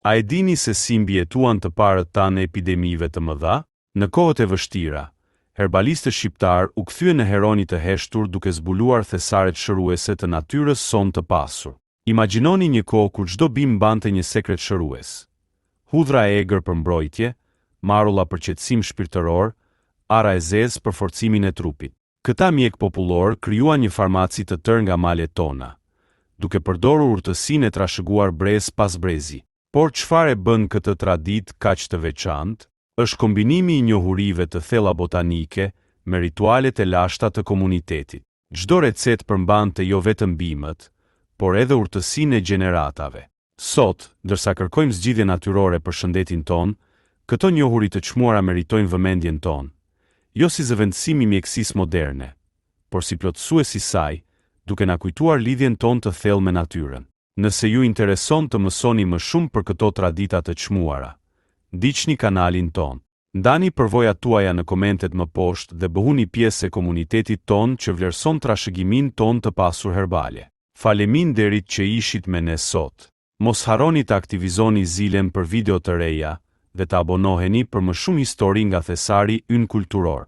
A e dini se si mbjetuan të parët tanë epidemive të mëdha? Në kohët e vështira, herbalistët shqiptar u kthyen në heronj të heshtur duke zbuluar thesaret shëruese të natyrës son të pasur. Imagjinoni një kohë kur çdo bim mbante një sekret shërues. Hudhra e egër për mbrojtje, marulla për qetësim shpirtëror, ara e zezë për forcimin e trupit. Këta mjek popullor krijuan një farmaci të tërë nga malet tona, duke përdorur urtësinë e trashëguar brez pas brezi. Por çfarë e bën këtë traditë kaq të veçantë? Është kombinimi i njohurive të thella botanike me ritualet e lashta të komunitetit. Çdo recetë përmbante jo vetëm bimët, por edhe urtësinë e gjeneratave. Sot, ndërsa kërkojmë zgjidhje natyrore për shëndetin ton, këto njohuri të çmuara meritojnë vëmendjen ton, jo si zëvendësimi i mjekësisë moderne, por si plotësuesi i saj, duke na kujtuar lidhjen ton të thellë me natyrën. Nëse ju intereson të mësoni më shumë për këto tradita të çmuara, ndiqni kanalin ton. Ndani përvojat tuaja në komentet më poshtë dhe bëhuni pjesë e komunitetit ton që vlerëson trashëgimin ton të pasur herbale. Faleminderit që ishit me ne sot. Mos harroni të aktivizoni zilen për video të reja dhe të abonoheni për më shumë histori nga thesari ynë kulturor.